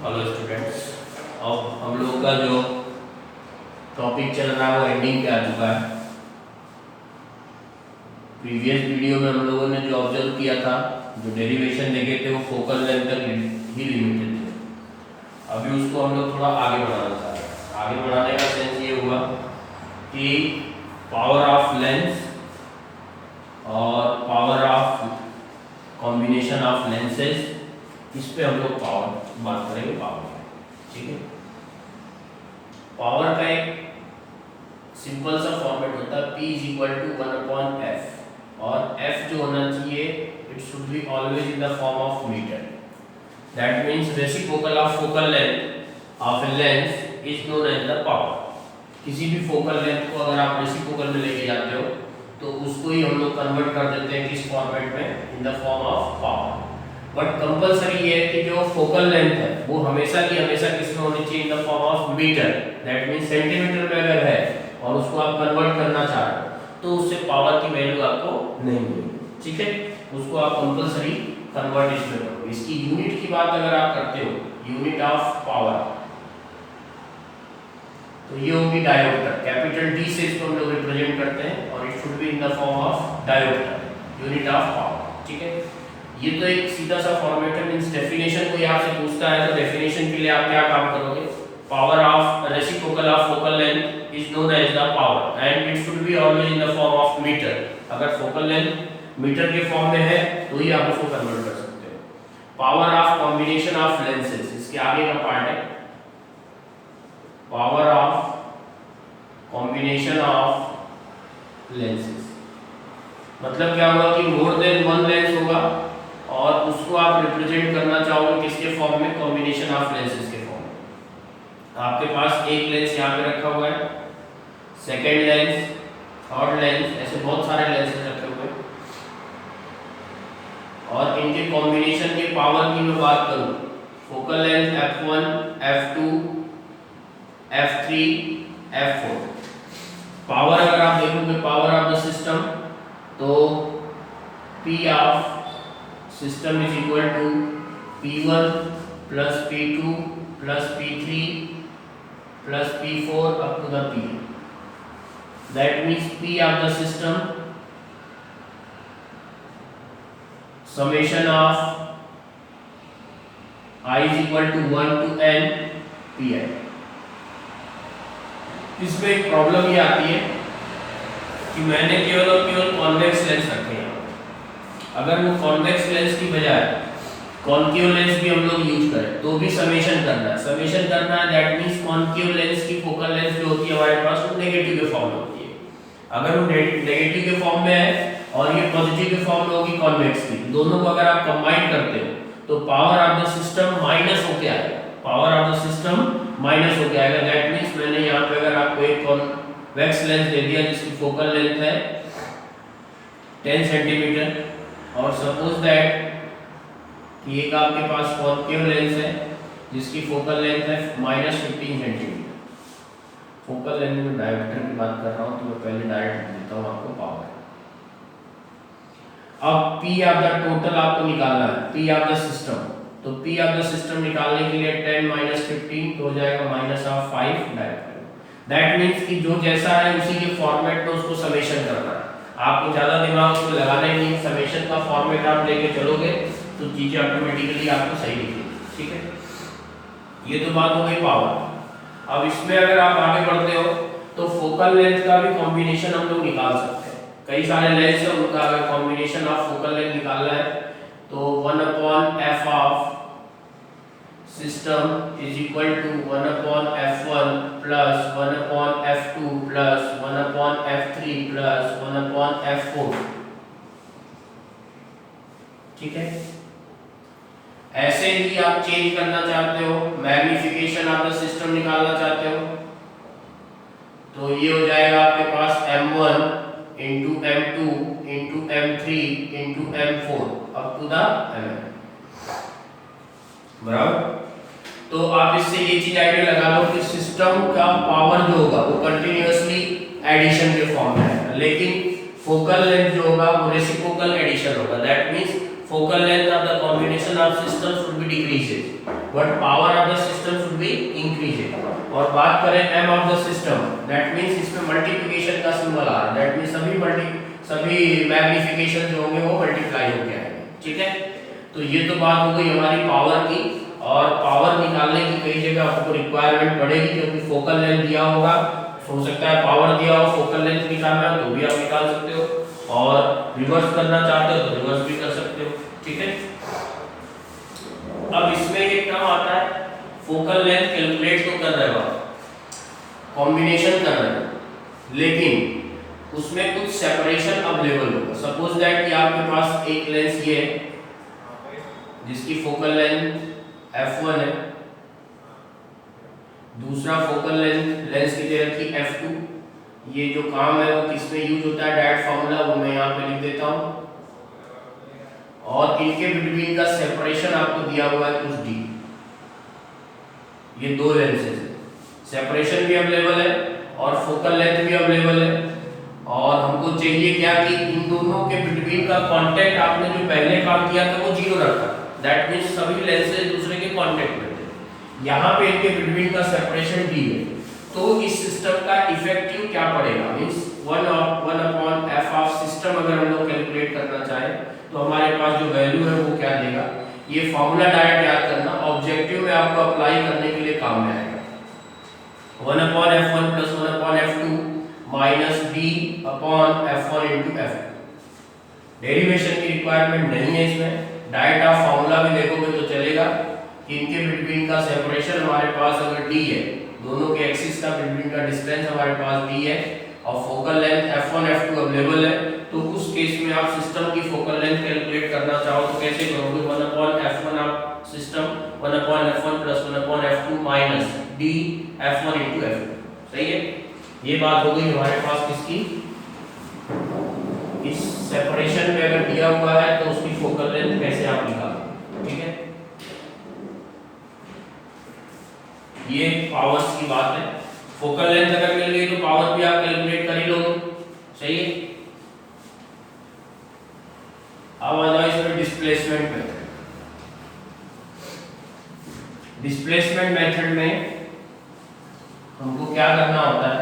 Hello students. अब हम लोग का जो टॉपिक चल रहा है वो एंडिंग पे आ चुका है। प्रीवियस वीडियो में हम लोगों ने जो ऑब्जर्व किया था, जो डेरिवेशन देखे थे, वो फोकल लेंथ तक ही लिमिटेड थे। अभी उसको हम लोग थोड़ा आगे बढ़ाना चाह रहे हैं। आगे बढ़ाने का सेंस ये हुआ कि पावर ऑफ लेंस और power of combination of lenses, इस पे हम लोग बात करेंगे पावर। ठीक है, पावर का एक सिंपल सा फॉर्मेट होता है P is equal to 1/f, और f जो होना चाहिए it should be always in the form of metre. That means reciprocal of focal length of a lens is known as the power. किसी भी focal length को अगर आप reciprocal में लेके जाते हो तो उसको ही हम लोग कन्वर्ट कर देते हैं किस फॉर्मेट में, इन the form of power. But compulsory ये है कि जो फोकल लेंथ है वो हमेशा की हमेशा किसमें होनी चाहिए, in the form of metre. That means centimetre में अगर है और उसको आप कन्वर्ट करना चाह रहे हो तो उससे पावर की वैल्यू आपको नहीं मिलेगी। ठीक है, उसको आप कंपलसरी कन्वर्ट इसमें करोगे। इसकी यूनिट की बात अगर आप करते हो, यूनिट ऑफ पावर, तो ये होगी डायोप्टर। कैपिटल डी से इसको हम लोग रिप्रेजेंट करते हैं और it should be in the form of dioptre, unit of power. ठीक है, ये तो एक सीधा सा फॉर्मेट है। मींस डेफिनेशन को यहाँ से पूछता है तो डेफिनेशन के लिए आप क्या काम करोगे, power of reciprocal of focal length is known as the power and it should be always in the form of metre. अगर फोकल लेंथ मीटर के फॉर्म में है तो ही आप उसको कन्वर्ट कर सकते हो। Power of combination of lenses, इसके आगे का पार्ट है power of combination of lenses. मतलब क्या होगा कि मोर देन वन लेंस होगा और उसको आप रिप्रेजेंट करना चाहोगे किसके फॉर्म में, कॉम्बिनेशन ऑफ लेंसेज के फॉर्म में। आपके पास एक लेंस यहाँ पे रखा हुआ है, सेकेंड लेंस, थर्ड लेंस, ऐसे बहुत सारे लेंसेज रखे हुए हैं और इनके कॉम्बिनेशन के पावर की मैं बात करूं, focal length f1, f2, f3, f4। Power अगर आप देखोगे, पावर ऑफ द सिस्टम, तो P of system is equal to P1 plus P2 plus P3 plus P4 up to the P। That means P of the system summation of I is equal to 1 to n Pi। इसमें एक problem ये आती है कि मैंने केवल और केवल कॉन्वेक्स लेंस रखे हैं। अगर वो कॉन्वेक्स लेंस की बजाय कॉन्केव लेंस भी हम लोग यूज करें तो भी समेशन करना है। समेशन करना है दैट मींस कॉन्केव लेंस की फोकल लेंथ जो होती है हमारे पास वो नेगेटिव के फॉर्म में होती है। अगर वो नेगेटिव के फॉर्म में है और ये पॉजिटिव के फॉर्म में होगी कॉन्वेक्स की, दोनों को अगर आप कंबाइन करते हो तो power of the system minus होके आएगा, power of the system minus होके आएगा। दैट मींस मैंने यहाँ पे अगर आपको एक कॉन्वेक्स लेंस दे दिया जिसकी फोकल लेंथ है 10 सेंटीमीटर और सपोज दैट कि एक आपके पास कॉन्केव लेंस है जिसकी फोकल लेंथ है -15 सेंटीमीटर। फोकल लेंथ में डायोमीटर की बात कर रहा हूँ तो मैं पहले डायरेक्ट देता हूँ आपको पावर। अब P ऑफ द टोटल आपको निकालना है, P ऑफ द सिस्टम, तो P ऑफ द सिस्टम निकालने के लिए 10 - 15 तो हो जाएगा -5 डायोमीटर। दैट मींस कि जो जैसा है उसी के फॉर्मेट में उसको समेशन करना है। आपको ज्यादा दिमाग उसको लगाना ही नहीं, समेशन का फॉर्मेट आप लेके चलोगे तो चीजें ऑटोमेटिकली आपको सही दिखेगी। ठीक है, ये तो बात हो गई पावर। अब इसमें अगर आप आगे बढ़ते हो तो फोकल लेंथ का भी कॉम्बिनेशन हम लोग निकाल सकते हैं। कई सारे लेंस है उनका अगर कॉम्बिनेशन ऑफ फोकल लेंथ निकालना है तो 1/f of system is equal to 1/f1 plus 1/f2 plus 1/f3 plus 1/f4। ठीक है, ऐसे ही आप चेंज करना चाहते हो, मैग्निफिकेशन ऑफ द सिस्टम निकालना चाहते हो तो ये हो जाएगा आपके पास m1 into m2 into m3 into m4 up to the mm। बराबर, तो आप इससे ये चीज आइडिया लगा लो कि सिस्टम का पावर जो होगा वो कंटिन्यूअसली एडिशन के फॉर्म में है, लेकिन फोकल लेंथ जो होगा वो रेसिप्रोकल एडिशन होगा। That means focal length of the combination of system should be decreases but power of the system should be increases। और बात करें m of the system, that means इसमें मल्टीप्लिकेशन का symbol आ रहा है, that means सभी magnification जो होंगे वो मल्टीप्लाई होके आएंगे, ठीक है। तो ये तो बात हो गई हमारी पावर की, और पावर निकालने की कई जगह आपको रिक्वायरमेंट पड़ेगी क्योंकि फोकल लेंथ दिया होगा, हो सकता है पावर दिया हो, फोकल लेंथ निकालना तो भी आप निकाल सकते हो, और रिवर्स करना चाहते हो तो रिवर्स भी कर सकते हो, ठीक है। अब इसमें ये क्या आता है, फोकल लेंथ कैलकुलेट तो कर रहे हो आप, कॉम्बिनेशन कर रहे हो, लेकिन उसमें कुछ सेपरेशन अवेलेबल होगा। सपोज दैट कि आपके पास एक लेंस ये है जिसकी फोकल लेंथ f1 है, दूसरा फोकल लेंस की दे रखी f2। ये जो काम है वो किस में यूज होता है, डायरेक्ट फार्मूला वो मैं यहाँ पे लिख देता हूँ, और इनके बिटवीन का सेपरेशन आपको दिया हुआ है कुछ d। ये दो लेंसेज है, सेपरेशन भी अवेलेबल है और फोकल लेंथ भी अवेलेबल है, और हमको चाहिए क्या कि इन दोनों के बिटवीन का कांटेक्ट आपने जो पहले काम किया था वो जीरो रखा, दैट मींस सभी लेंसेज दूसरे के कांटेक्ट में थे। यहाँ पे इनके बिटवीन का सेपरेशन d है, तो इस सिस्टम का इफेक्टिव क्या पड़ेगा, मींस 1/f ऑफ सिस्टम अगर हम लोग कैलकुलेट करना चाहे तो हमारे पास जो वैल्यू है वो क्या देगा, ये फॉर्मूला डायरेक्ट याद करना, ऑब्जेक्टिव में आपको अप्लाई करने के लिए काम में आएगा। 1/f1 + 1/f2 minus d/f1 × f2। Derivation की रिक्वायरमेंट नहीं है इसमें, डायरेक्ट आप फॉर्मूला भी देखोगे तो चलेगा कि इनके बिटवीन का सेपरेशन हमारे पास अगर d है, दोनों के एक्सिस का बिटवीन का डिस्टेंस हमारे पास d है, और focal length f1 f2 available है, तो उस केस में आप सिस्टम की फोकल लेंथ कैलकुलेट करना चाहो तो कैसे करोगे, 1/f1 of system 1/f1 + 1/f2 minus d/f1 × f2। सही है, ये बात हो गई हमारे पास किसकी, इस सेपरेशन में अगर दिया हुआ है तो उसकी फोकल लेंथ कैसे आप निकालोगे, ठीक है। ये पावर्स की बात है, फोकल लेंथ अगर मिल गई तो पावर भी आप कैलकुलेट कर ही लोगे, सही है। अब आ जाओ इसमें डिस्प्लेसमेंट मेथड। डिस्प्लेसमेंट मेथड में हमको क्या करना होता है,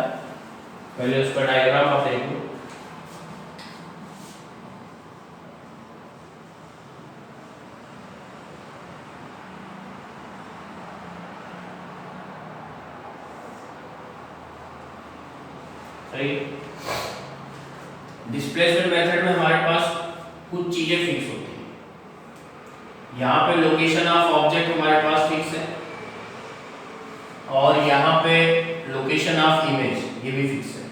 पहले उसका डायग्राम आप देख लो। सही, डिस्प्लेसमेंट मेथड में हमारे पास कुछ चीजें फिक्स होती है। यहाँ पे लोकेशन ऑफ ऑब्जेक्ट हमारे पास फिक्स है, और यहाँ पे लोकेशन ऑफ इमेज ये भी फिक्स है।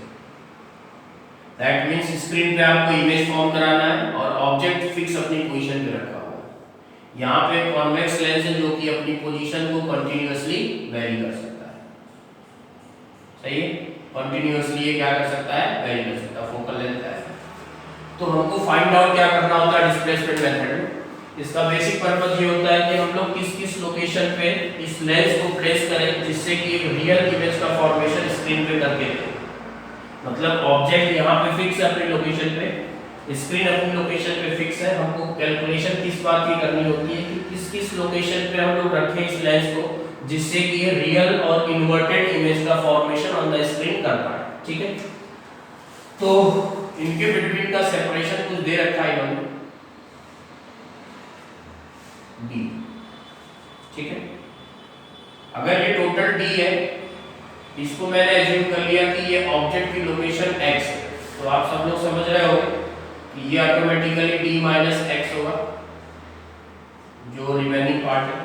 दैट मींस स्क्रीन पे आपको इमेज फॉर्म कराना है और ऑब्जेक्ट फिक्स अपनी पोजीशन पे रखा हुआ है। यहाँ पे कॉन्वेक्स लेंस है जो कि अपनी पोजीशन को कंटिन्यूअसली वेरी कर सकता है, सही है, कंटिन्यूअसली ये क्या कर सकता है, वेरी कर सकता है, फोकल लेंथ है। तो हमको फाइंड आउट क्या करना होता है डिस्प्लेसमेंट मेथड में, इसका बेसिक पर्पस ये होता है कि हम लोग किस किस लोकेशन पे इस लेंस को प्लेस करें जिससे कि एक रियल इमेज का फॉर्मेशन स्क्रीन पे करके दे। मतलब ऑब्जेक्ट यहाँ पे फिक्स है अपनी लोकेशन पे, स्क्रीन अपनी लोकेशन पे फिक्स है, हमको कैलकुलेशन किस बात की करनी होती है कि किस किस लोकेशन पे हम लोग रखें इस लेंस को जिससे कि ये रियल और इन्वर्टेड इमेज का फॉर्मेशन ऑन द स्क्रीन कर पाए, ठीक है। तो इनके बिटवीन का सेपरेशन कुछ दे रखा है इन्होंने d, ठीक है। अगर ये टोटल d है, इसको मैंने एज्यूम कर लिया कि ये ऑब्जेक्ट की लोकेशन x है, तो आप सब लोग समझ रहे हो कि ये ऑटोमेटिकली d - x होगा जो रिमेनिंग पार्ट है।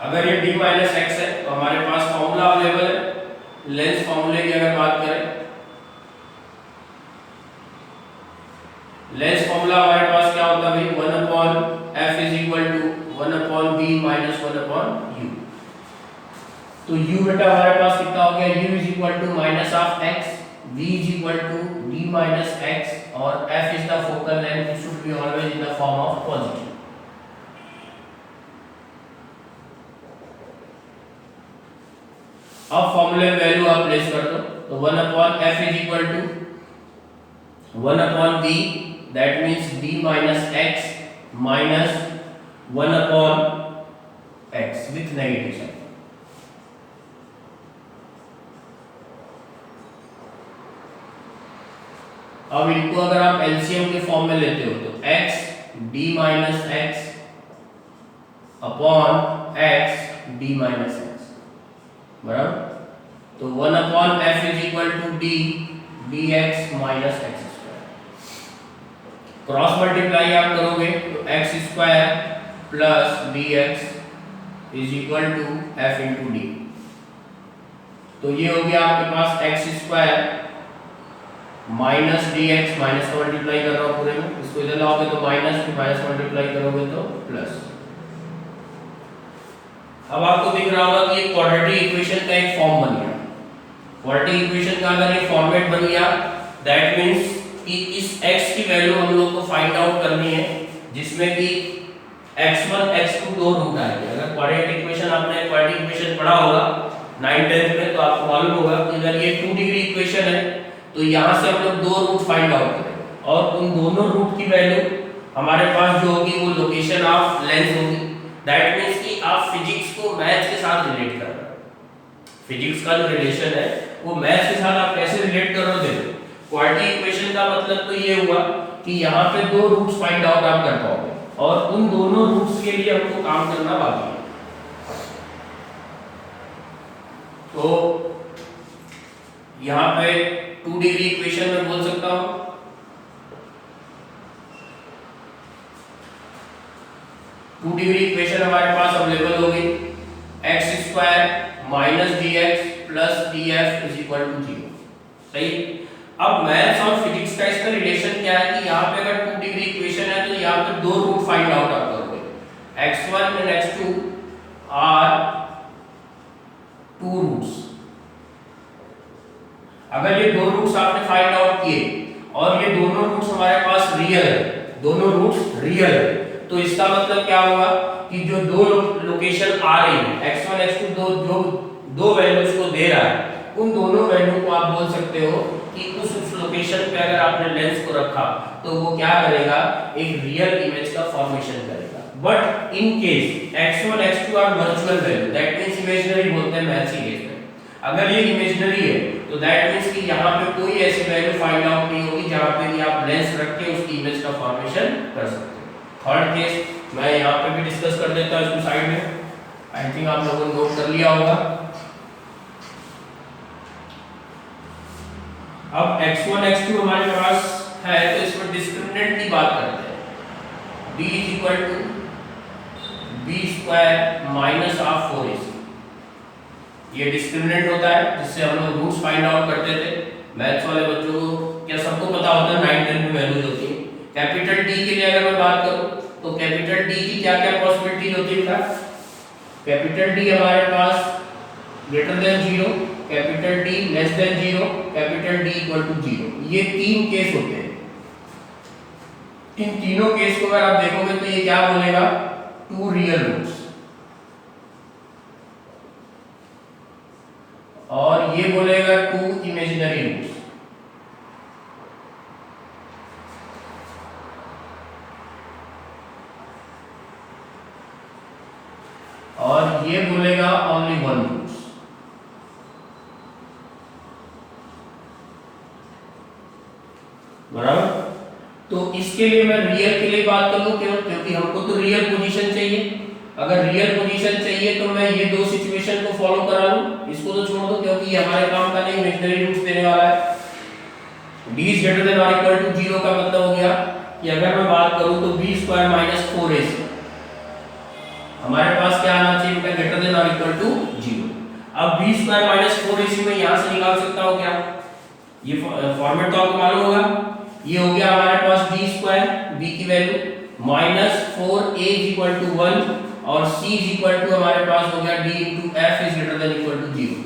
अगर ये d - x है तो हमारे पास फॉर्मूला अवेलेबल है, लेंस फॉर्मूले की अगर बात करें, लेंस फॉर्मूला हमारे पास क्या होता है भाई, 1/f = 1/b - 1/u। तो u बेटा हमारे पास कितना हो गया, u - (x), v d - x, और f is the focal length, it should be always in the form of positive। अब फॉर्मूले में वैल्यू आप प्लेस कर दो, तो 1/f = 1/b that means d minus X minus 1 upon X with negative sign. अब इनको अगर आप एलसीएम के फॉर्म में लेते हो तो x d minus X upon x d minus X बराबर, तो 1 upon f is equal to d dx minus X square. Cross multiply आप करोगे तो x square plus dx is equal to f into D. तो ये हो गया आपके पास x square minus dx, minus का मल्टीप्लाई कर रहा हूँ पूरे में, इसको इधर लाओगे तो माइनस, फिर माइनस मल्टीप्लाई करोगे तो प्लस। अब आपको दिख रहा होगा कि ये क्वाड्रेटिक इक्वेशन का एक फॉर्म बन गया। क्वाड्रेटिक इक्वेशन का अगर ये फॉर्मेट बन गया दैट मींस कि इस x की वैल्यू हम लोग को फाइंड आउट करनी है जिसमें कि x1 x2 दो रूट आएंगे। अगर क्वाड्रेटिक इक्वेशन आपने क्वाड्रेटिक इक्वेशन पढ़ा होगा 9th 10th में तो आपको मालूम होगा कि अगर ये 2 डिग्री इक्वेशन है तो यहाँ से हम लोग दो रूट फाइंड आउट करेंगे और उन दोनों रूट की वैल्यू हमारे पास जो होगी वो लोकेशन ऑफ लेंस होगी। दैट मींस कि आप फिजिक्स को मैथ्स के साथ रिलेट कर रहे हो। फिजिक्स का जो रिलेशन है वो मैथ्स के साथ आप कैसे रिलेट कर रहे हो देखो। क्वाड्रेटिक इक्वेशन का मतलब तो ये हुआ कि यहाँ पे दो रूट्स फाइंड आउट आप कर पाओगे और उन दोनों रूट्स के लिए हमको काम करना बाकी है। तो यहाँ पे 2 डिग्री इक्वेशन में बोल सकता हूं 2 डिग्री इक्वेशन हमारे पास अवेलेबल होगी X square minus D X plus D F is equal to 0। सही। अब मैथ्स और फिजिक्स का इसका रिलेशन क्या है कि यहाँ पे अगर 2 डिग्री इक्वेशन है तो यहाँ पे दो रूट फाइंड आउट आप करोगे। x1 and x2 are two roots. अगर ये दो रूट्स आपने फाइंड आउट किए और ये दोनों रूट्स हमारे पास रियल है, दोनों रूट्स रियल है, तो इसका मतलब क्या होगा कि जो दो लोकेशन आ रही है x1 x2 दो वैल्यूज को दे रहा है उन दोनों वैल्यू को आप बोल सकते हो कि उस लोकेशन पे अगर आपने लेंस को रखा तो वो क्या करेगा, एक रियल इमेज का फॉर्मेशन करेगा। But in case x1 x2 are virtual value that means imaginary बोलते हैं मैथ्स के केस में। अगर ये इमेजिनरी है तो दैट मींस कि यहाँ पे कोई ऐसी वैल्यू फाइंड आउट नहीं होगी जहाँ पे कि आप लेंस रख के उसकी इमेज का फॉर्मेशन कर सकते हो। थर्ड केस मैं यहाँ पे भी डिस्कस कर देता हूँ इसको साइड में। आई थिंक आप लोगों ने नोट कर लिया होगा। अब x1 x2 हमारे पास है तो इसमें डिस्क्रिमिनेंट की बात करते हैं। b is equal to b square minus half 4ac। ये डिस्क्रिमिनेंट होता है जिससे हम लोग रूट्स फाइंड आउट करते थे। मैथ्स वाले बच्चों को क्या सबको पता होता है 9 10 में वैल्यूज होती है। कैपिटल D के लिए अगर मैं बात करूं तो कैपिटल D की क्या क्या पॉसिबिलिटीज होती है। कैपिटल D हमारे पास greater than 0, capital D less than 0, capital D equal to 0। ये तीन केस होते हैं। इन तीनों केस को अगर आप देखोगे तो ये क्या बोलेगा, टू रियल रूट्स, और ये बोलेगा टू इमेजिनरी रूट्स। और ये बोलेगा ओनली वन रूट्स। बराबर। तो इसके लिए मैं रियल के लिए बात करूं क्यों, क्योंकि हमको तो रियल पोजीशन चाहिए। अगर रियल पोजीशन चाहिए तो मैं ये दो सिचुएशन को फॉलो करा लूं, इसको तो छोड़ दो क्योंकि ये हमारे काम का नहीं, इमेजिनरी रूट्स देने वाला है। d is greater than or equal to 0 का मतलब हो गया कि अगर मैं बात करूं तो b स्क्वायर माइनस 4ac हमारे पास क्या आना चाहिए बेटा, ग्रेटर देन और इक्वल टू 0। अब b स्क्वायर माइनस 4ac में यहां से निकाल सकता हूं क्या, ये फॉर्मेट तो आपको मालूम होगा। ये हो गया हमारे पास d स्क्वायर, b की value minus 4a is equal to 1 और c इज इक्वल टू हमारे पास हो गया d into f is greater than equal to 0।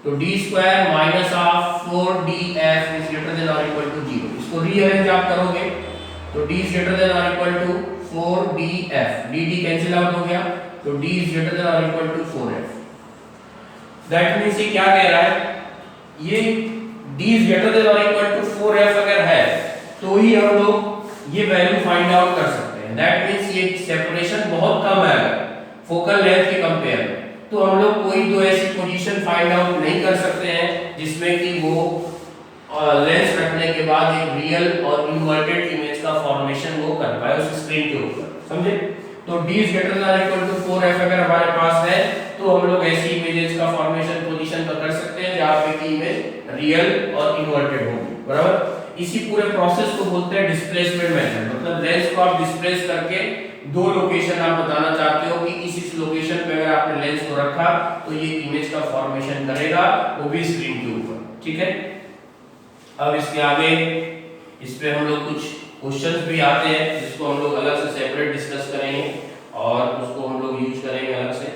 तो d square minus of 4df is greater than और इक्वल टू 0। इसको rearrange आप करोगे तो d इज ग्रेटर देन और equal to 4df, dd cancel out हो गया तो d इज ग्रेटर देन और equal to 4f। That means ये क्या कह रहा है, ये d इज ग्रेटर देन और इक्वल टू 4f अगर है तो ही हम लोग ये वैल्यू फाइंड आउट कर सकते हैं। दैट मींस ये सेपरेशन बहुत कम है फोकल लेंथ के कंपेयर में। तो हम लोग कोई दो ऐसी पोजीशन फाइंड आउट नहीं कर सकते हैं जिसमें कि वो लेंस रखने के बाद एक रियल और इन्वर्टेड इमेज का फॉर्मेशन वो कर पाए उस स्क्रीन के ऊपर, समझे। तो d > 4f अगर हमारे पास है तो हम लोग ऐसी इमेजेस का फॉर्मेशन पोजीशन पर कर सकते हैं जहां पे कि इमेज रियल और इन्वर्टेड होगी, बराबर। इसी पूरे प्रोसेस को बोलते हैं डिस्प्लेसमेंट मेथड। मतलब लेंस को आप डिस्प्लेस करके दो लोकेशन आप बताना चाहते हो कि इस लोकेशन पे अगर आपने लेंस को रखा तो ये इमेज का फॉर्मेशन करेगा, वो भी स्क्रीन के ऊपर, ठीक है। अब इसके आगे इस पे हम लोग कुछ क्वेश्चंस भी आते हैं जिसको हम लोग अलग से सेपरेट डिस्कस करेंगे और उसको हम लोग यूज करेंगे अलग से,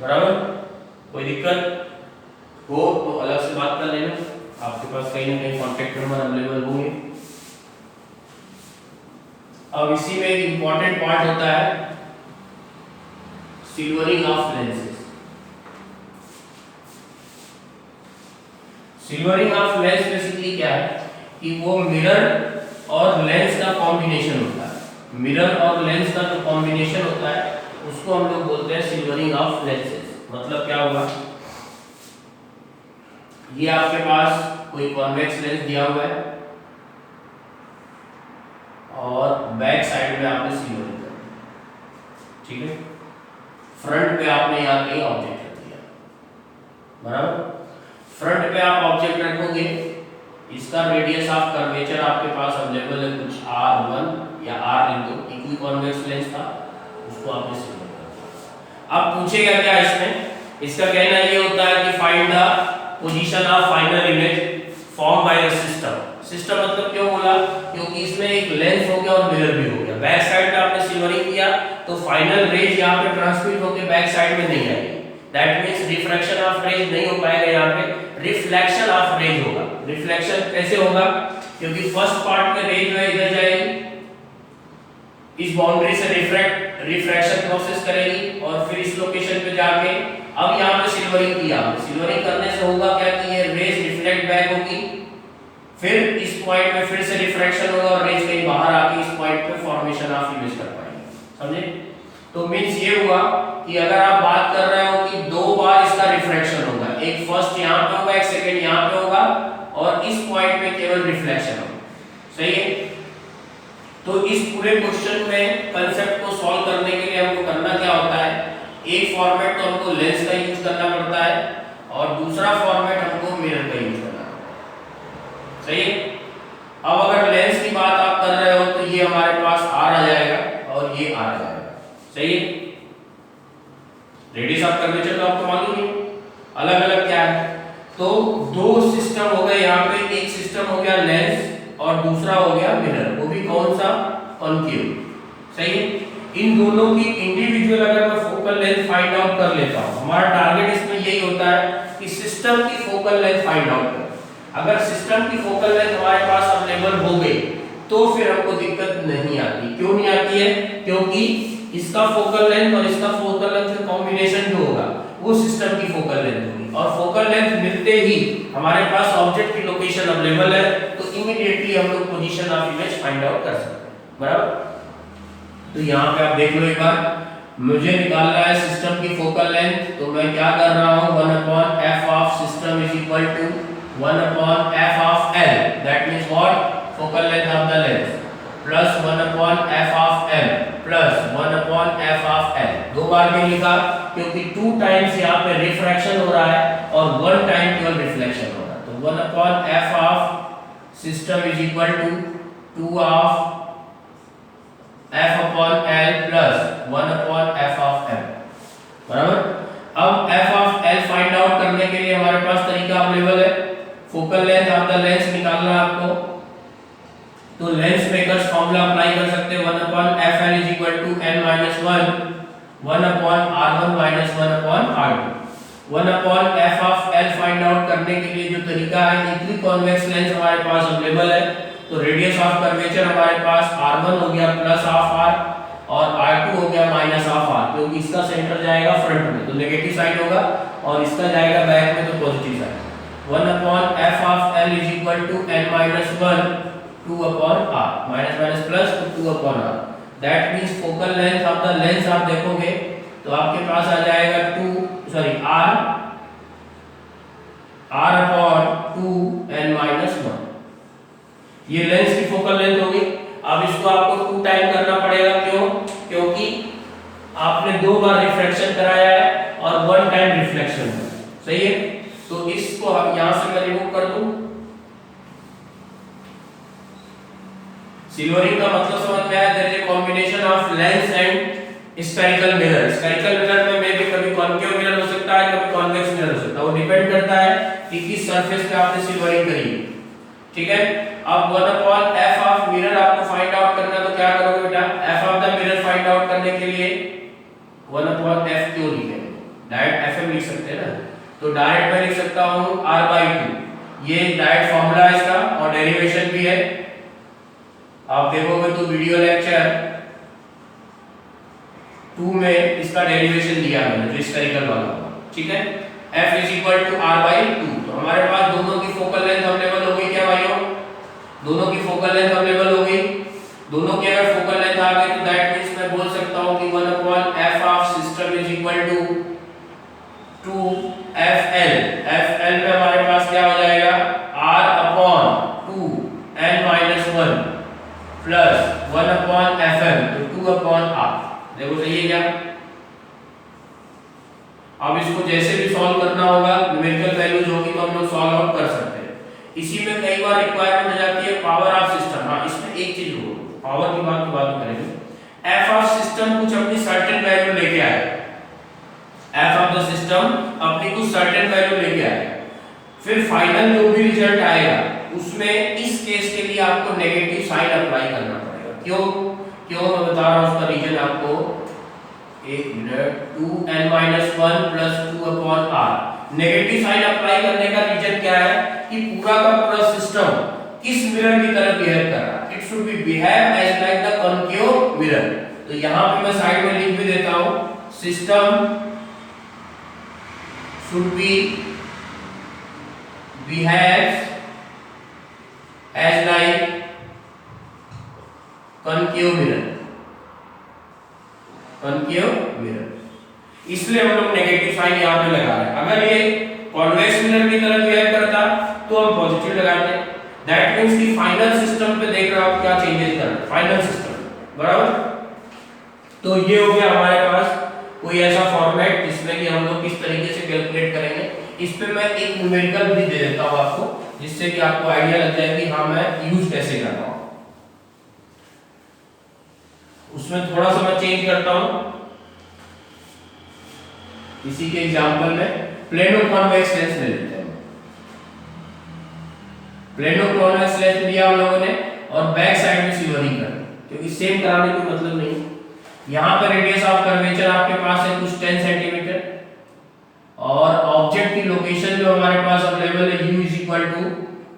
बराबर। कोई दिक्कत हो तो अलग से बात कर लेना, आपके पास कहीं ना कहीं कांटेक्ट नंबर अवेलेबल होंगे। अब इसी में एक इंपॉर्टेंट पार्ट होता है silvering of lenses. Silvering of lens basically क्या है कि वो मिरर और लेंस का कॉम्बिनेशन होता है। मिरर और लेंस का जो कॉम्बिनेशन होता है उसको हम लोग बोलते हैं सिल्वरिंग ऑफ लेंसेज। मतलब क्या होगा, ये आपके पास कोई कॉन्वेक्स लेंस दिया हुआ है और बैक साइड में आपने सिल्वरिंग कर दिया, ठीक है। फ्रंट पे आपने यहाँ कहीं ऑब्जेक्ट रख दिया, बराबर। फ्रंट पे आप ऑब्जेक्ट रखोगे, इसका रेडियस ऑफ कर्वेचर आपके पास अवेलेबल है कुछ r1 या r2, इक्वी कॉन्वेक्स लेंस था, उसको आपने सिल्वर कर दिया। अब पूछेगा क्या इसमें, इसका कहना ये होता है कि find the position of final image form by the system. System मतलब क्यों बोला, क्योंकि इसमें एक लेंस हो गया और मिरर भी हो गया। बैक साइड पे आपने सिल्वरिंग किया तो फाइनल रेज यहाँ पे ट्रांसमिट होकर बैक साइड में नहीं आएगी। That means refraction of rays नहीं हो पाएगा, यहाँ पे रिफ्लेक्शन ऑफ रेज होगा। रिफ्लेक्शन कैसे होगा, क्योंकि फर्स्ट पार्ट में रेज जो है इधर जाएगी, इस बाउंड्री से रिफ्रैक्शन प्रोसेस करेगी और फिर इस लोकेशन पे जाके अब यहाँ पे सिल्वरिंग किया। सिल्वरिंग करने से होगा क्या कि ये रेज रिफ्लेक्ट बैक होगी, फिर इस पॉइंट पे फिर से रिफ्रैक्शन होगा और रेज कहीं बाहर आके इस पॉइंट पे फॉर्मेशन ऑफ इमेज कर पाएंगे, समझे। तो मींस ये हुआ कि अगर आप बात कर रहे हो कि दो बार इसका रिफ्रैक्शन होगा, एक फर्स्ट यहाँ पे होगा, एक सेकंड यहाँ पे होगा और इस पॉइंट पे केवल रिफ्लेक्शन होगा, सही है। तो इस पूरे क्वेश्चन में कंसेप्ट को सॉल्व करने के लिए हमको करना क्या होता है, एक फॉर्मेट तो हमको लेंस का यूज करना पड़ता है और दूसरा फॉर्मेट हमको मिरर का यूज करना पड़ता है, सही है। अब अगर लेंस की बात आप कर रहे हो तो ये हमारे पास R आ जाएगा और ये R आ जाएगा, सही है। रेडियस ऑफ कर्वेचर तो आपको मालूम है, अलग अलग क्या है। तो दो सिस्टम हो गए यहाँ पे, एक सिस्टम हो गया लेंस और दूसरा हो गया मिरर, वो भी कौन सा, कॉन्केव, सही है। इन दोनों की इंडिविजुअल अगर मैं फोकल लेंथ फाइंड आउट कर लेता हूँ, हमारा टारगेट इसमें यही होता है कि सिस्टम की फोकल लेंथ फाइंड आउट करें। अगर सिस्टम की फोकल लेंथ हमारे पास अवेलेबल हो गई तो फिर हमको दिक्कत नहीं आती। क्यों नहीं आती है, क्योंकि इसका फोकल लेंथ और इसका फोकल लेंथ का कॉम्बिनेशन जो होगा वो सिस्टम की फोकल लेंथ होगी और फोकल लेंथ मिलते ही हमारे पास ऑब्जेक्ट की लोकेशन अवेलेबल है तो इमीडिएटली हम लोग position of image find out कर सकते हैं, बराबर। तो यहाँ पे आप देख लो एक बार, मुझे निकालना है सिस्टम की फोकल लेंथ, तो मैं क्या कर रहा हूँ 1/f of system is equal to 1/f of l, that means what, focal length of the lens, plus 1/f of m plus 1/f of l। दो बार क्यों लिखा, क्योंकि 2 टाइम्स यहाँ पे रिफ्रैक्शन हो रहा है और 1 टाइम केवल रिफ्लेक्शन हो रहा है। तो 1/f of system is equal to 2 of f/l plus 1/f of m, बराबर। अब f of l find out करने के लिए हमारे पास तरीका अवेलेबल है, focal length of the lens निकालना है आपको, तो लेंस मेकर्स फार्मूला अप्लाई कर सकते हैं 1/fl is equal to n minus 1/r1 minus 1/r2। 1/f of l find out करने के लिए जो तरीका है, इक्वी कॉन्वेक्स लेंस हमारे पास अवेलेबल है तो रेडियस ऑफ कर्वेचर हमारे पास r1 हो गया प्लस हाफ r और r2 हो गया माइनस हाफ r, क्योंकि इसका सेंटर जाएगा फ्रंट में तो नेगेटिव साइड होगा और इसका जाएगा बैक में तो positive side. 1 upon F of L is equal to n minus 1 2 upon r, minus minus plus तो 2 upon r। That means focal length of the lens आप देखोगे तो आपके पास आ जाएगा r अपॉन 2 n माइनस 1। ये लेंस की फोकल लेंथ होगी। अब इसको आपको 2 टाइम करना पड़ेगा, क्यों? क्योंकि आपने 2 बार रिफ्रैक्शन कराया है और 1 टाइम रिफ्लेक्शन है, सही है। तो इसको यहां से मैं रिमूव कर दूं। सिल्वरिंग का मतलब समझ में आया? There is a combination of lens and spherical mirror. Spherical mirror में मे भी कभी कॉन्केव मिरर हो सकता है, कभी कॉन्वेक्स मिरर हो सकता है, वो डिपेंड करता है कि किस सरफेस पे आपने सिल्वरिंग करी है, ठीक है। अब 1 अपॉन एफ ऑफ मिरर आपको फाइंड आउट करना है, तो क्या करोगे बेटा? F of the mirror find out करने के लिए 1 अपॉन एफ क्यों लिखेंगे? डायरेक्ट एफएम लिख सकते हैं ना, तो डायरेक्ट मैं लिख सकता हूं r/2। ये डायरेक्ट फार्मूला है इसका और डेरिवेशन भी है। आप देखोगे तो वीडियो लेक्चर 2 में इसका डेरिवेशन दिया है मैंने, जो स्फेरिकल वाला, ठीक है। f is equal to r/2। तो हमारे पास दोनों की फोकल लेंथ अवेलेबल हो गई क्या भाइयों? दोनों की फोकल लेंथ अवेलेबल हो गई। दोनों की अगर फोकल लेंथ आ गई तो दैट मींस मैं बोल सकता हूं कि 1 upon f of system is equal to 2fl। fl में हमारे पास क्या हो जाएगा? r upon 2 n minus 1 plus 1 upon fm, तो 2 अपॉन r। देखो सही है क्या? अब इसको जैसे भी सॉल्व करना होगा, न्यूमेरिकल वैल्यूज होगी तो हम लोग सॉल्व आउट कर सकते हैं। इसी में कई बार रिक्वायरमेंट हो जाती है पावर ऑफ सिस्टम। हाँ, इसमें एक चीज हो, पावर की बात करेंगे। f ऑफ सिस्टम कुछ अपनी सर्टेन वैल्यू लेके आएगा, f ऑफ द सिस्टम अपनी कुछ सर्टेन वैल्यू लेके आएगा, फिर फाइनल जो भी रिजल्ट आएगा उसमें इस केस के लिए आपको नेगेटिव साइन अप्लाई करना पड़ेगा। क्यों मैं बता रहा हूं उसका रीजन आपको, एक minute. 2n-1 plus 2 upon r। Negative sign apply करने का रीजन क्या है कि पूरा का पूरा सिस्टम किस मिरर की तरह बिहेव कर रहा है। It should be behave as like the concave mirror. तो यहां पे मैं साइड में लिख भी देता हूं, system should be behaves as like concave mirror। concave mirror इसलिए हम लोग नेगेटिव साइन यहाँ पे लगा रहे हैं। अगर ये कॉन्वेक्स मिरर की तरह बिहेव करता तो हम पॉजिटिव लगाते। दैट मींस कि फाइनल सिस्टम पे देख रहे हो आप क्या चेंजेस कर रहे हैं, फाइनल सिस्टम, बराबर। तो ये हो गया हमारे पास कोई ऐसा फॉर्मेट जिसमें कि हम लोग किस तरीके से कैलकुलेट करेंगे। इस पे मैं एक न्यूमेरिकल भी दे देता हूं आपको, जिससे कि आपको आइडिया लग जाए कि हाँ मैं यूज कैसे कर रहा हूं। उसमें थोड़ा सा मैं चेंज करता हूं। इसी के एग्जांपल में प्लेनो कॉन्वेक्स लेंस ले लेते हैं। प्लेनो कॉन्वेक्स लेंस लिया हम लोगों ने और बैक साइड में सिल्वरिंग कर, क्योंकि सेम कराने का मतलब नहीं। यहाँ पर रेडियस ऑफ कर्वेचर आपके पास है कुछ 10 सेंटीमीटर और ऑब्जेक्ट की लोकेशन जो हमारे पास अवेलेबल है u इज इक्वल टू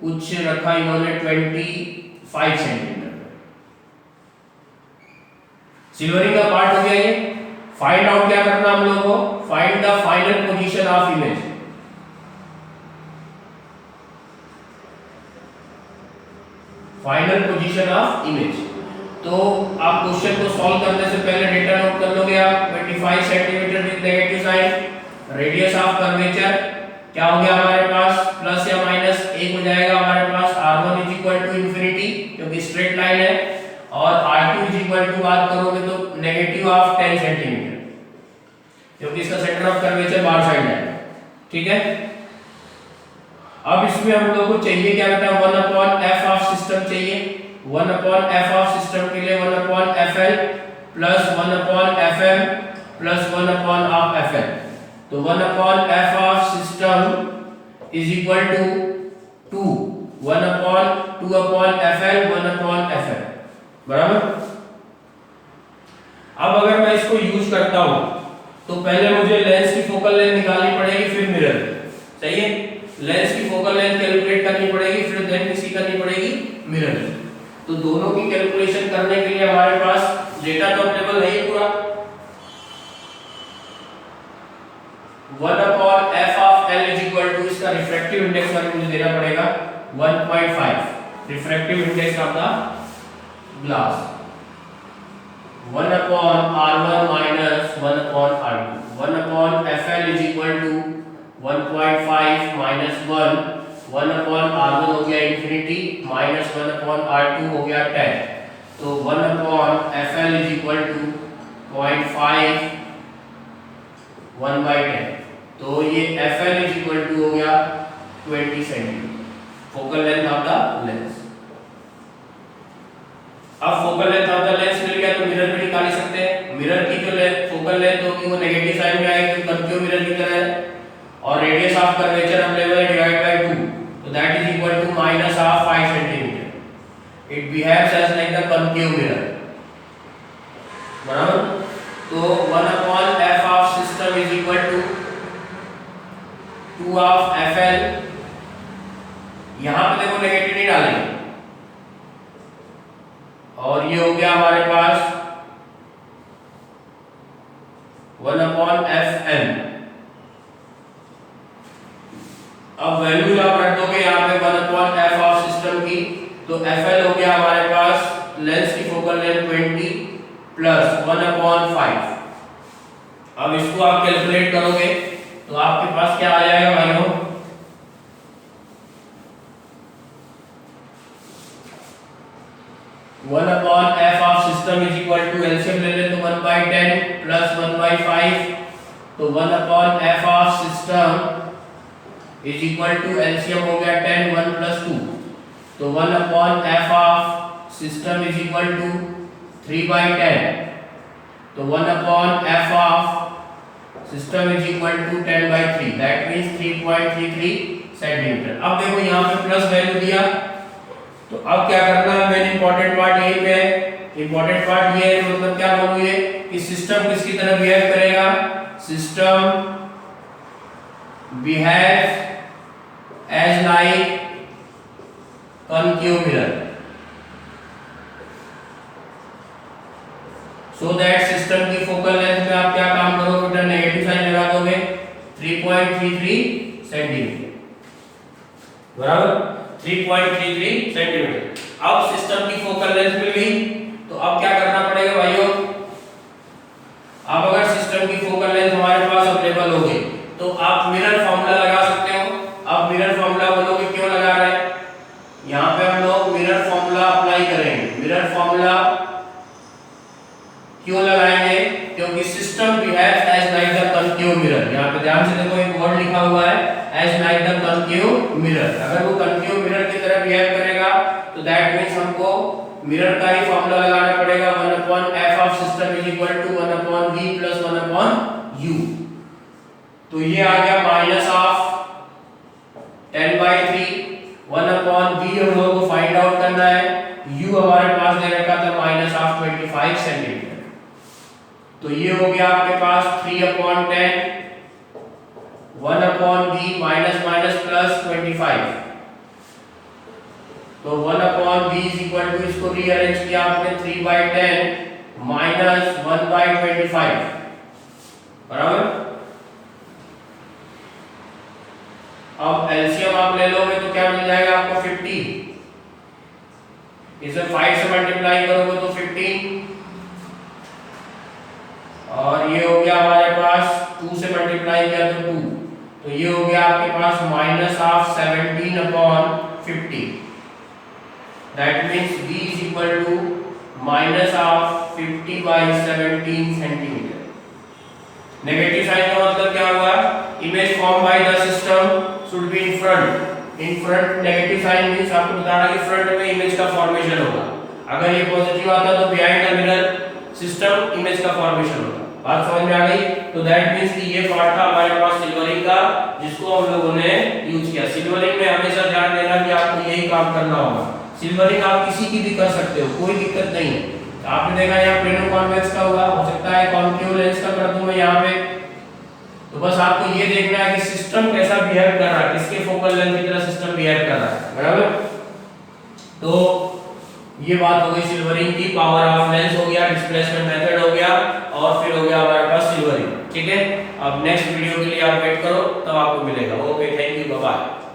कुछ रखा इन्होंने 25 सेंटीमीटर। सिल्वरिंग का पार्ट हो गया ये। फाइंड आउट क्या करना हम लोगों को? Find the final position of image. Final position of image. तो आप क्वेश्चन को सॉल्व करने से पहले डेटा नोट कर लोगे आप। 25 centimetre with negative sign. Radius of curvature क्या हो गया हमारे पास? प्लस या माइनस 1 हो जाएगा हमारे पास। r1 is equal to infinity क्योंकि स्ट्रेट लाइन है, और r2 इज इक्वल टू बात करोगे तो नेगेटिव ऑफ 10 सेंटीमीटर क्योंकि इसका सेंटर ऑफ कर्वेचर बाहर साइड है, ठीक है। अब इसमें हम लोग को चाहिए क्या बेटा? 1 अपॉन एफ ऑफ सिस्टम चाहिए। 1 अपॉन एफ ऑफ सिस्टम के लिए 1 upon FL plus 1 upon FM plus 1 upon of FL. तो 1 upon F of system is equal to 2 1 upon 2 upon FL 1 upon FL, बराबर। अब अगर मैं इसको यूज करता हूं तो पहले मुझे लेंस की फोकल लेंथ निकालनी पड़ेगी, फिर मिरर, सही है। लेंस की फोकल लेंथ कैलकुलेट करनी पड़ेगी, फिर देन किसी करनी पड़ेगी मिरर। तो दोनों की कैलकुलेशन करने के लिए हमारे पास डेटा तो अवेलेबल है ही पूरा। 1 upon F of L is equal to, इसका इसका रिफ्रैक्टिव इंडेक्स वाले मुझे देना पड़ेगा 1.5 refractive index of the glass 1 upon R1 minus 1 upon R2 1 upon FL is equal to 1.5 minus 1 upon R1 हो गया infinity minus 1 upon R2 हो गया 10 तो 1 upon FL is equal to 0.5 1 by 10 तो ये FL is equal to हो गया 20 centimetre focal length of the lens. अब focal length of the lens मिल गया तो मिरर भी निकाल सकते हैं। मिरर की जो फोकल लेंथ होगी वो नेगेटिव साइन में आएगी कंकेव मिरर की तरह है और रेडियस ऑफ कर्वेचर अवेलेबल है डिवाइड बाय 2 तो that is equal to minus of 5 centimetre. It behaves as like the concave mirror बराबर। तो 1 upon f of system is equal to 2 of FL। यहां पे देखो नेगेटिव नहीं डालेंगे और ये हो गया हमारे पास 1 अपॉन FN। अब वैल्यू आप रख दोगे यहाँ पे 1 अपॉन f ऑफ सिस्टम की तो FL हो गया हमारे पास लेंस की फोकल लेंथ 20 प्लस 1 अपॉन 5। अब इसको आप कैलकुलेट करोगे तो आपके पास क्या आ जाएगा भाइयों 1 upon f of system is equal to LCM ले ले तो 1 by 10 plus 1 by 5 तो 1 upon f of system is equal to LCM हो गया 10 1 plus 2 तो 1 upon f of system is equal to 3 by 10 तो 1 upon f of system is equal to 10 by 3 that means 3.33 centimetre. अब देखो यहाँ पे plus value दिया तो अब क्या करना है मेन इंपॉर्टेंट पार्ट यही पे है। इंपॉर्टेंट पार्ट ये है मतलब क्या बोलूं ये कि सिस्टम किसकी तरह बिहेव करेगा। System behave as like concave mirror so that system की फोकल लेंथ में आप क्या काम करोगे बेटा नेगेटिव साइन लगा दोगे 3.33 सेंटीमीटर बराबर 3.33 सेंटीमीटर। अब सिस्टम की फोकल लेंथ मिल गई तो अब क्या करना पड़ेगा भाइयों। अब अगर सिस्टम की फोकल लेंथ हमारे पास अवेलेबल होगी तो आप मिरर फार्मूला लगा सकते हो। अब मिरर फार्मूला बोलोगे क्यों लगा रहे हैं यहाँ पे हम लोग मिरर फार्मूला अप्लाई करेंगे। मिरर फार्मूला क्यों लगाएंगे क्योंकि system behaves as like the concave mirror. यहाँ पे ध्यान से देखो एक वर्ड लिखा हुआ है as like the concave mirror. अगर वो कॉन्केव मिरर की तरह बिहेव करेगा तो दैट मींस हमको मिरर का ही फार्मूला लगाना पड़ेगा 1 upon f of system is equal to 1 upon v plus 1 upon u। तो ये आ गया minus of 10 by 3 1 upon v हम लोगों को फाइंड आउट करना है। u हमारे पास दे रखा था माइनस ऑफ 25 सेंटीमीटर तो ये हो गया आपके पास 3 upon 10 1 upon v minus minus plus 25 तो 1 upon v is equal to इसको रीअरेंज किया आपने 3 बाई 10 माइनस 1 बाई 25 बराबर। अब एलसीएम आप ले लोगे तो क्या मिल जाएगा आपको 50। इसे 5 से मल्टीप्लाई करोगे तो 15 और ये हो गया हमारे पास 2 से मल्टीप्लाई किया तो 2 तो ये हो गया आपके पास minus of 17 upon 50 that means v is equal to minus of 50 by 17 centimetre. Negative sign का मतलब क्या हुआ image form by the system should be in front negative sign means आपको बताना कि फ्रंट में इमेज का फॉर्मेशन होगा। अगर ये पॉजिटिव आता तो behind the mirror system image का फॉर्मेशन होगा। बात समझ में आ गई। तो दैट मींस कि ये पार्ट था हमारे पास सिल्वरिंग का जिसको हम लोगों ने यूज किया। सिल्वरिंग में हमेशा ध्यान देना कि आपको यही काम करना होगा। सिल्वरिंग आप किसी की भी कर सकते हो कोई दिक्कत नहीं है। आपने देखा यहाँ प्लेनो कॉन्वेक्स का हुआ हो सकता है कॉन्केव लेंस का कर दूं मैं यहाँ पे। तो बस आपको ये देखना है कि सिस्टम कैसा बिहेव कर रहा है किसके फोकल लेंथ की तरह सिस्टम बिहेव कर रहा है बराबर। तो ये बात हो गई सिल्वरिंग की। पावर ऑफ लेंस हो गया डिस्प्लेसमेंट मेथड हो गया और फिर हो गया हमारे पास सिल्वरिंग। ठीक है अब नेक्स्ट वीडियो के लिए आप वेट करो तब आपको मिलेगा। Okay thank you. वाई।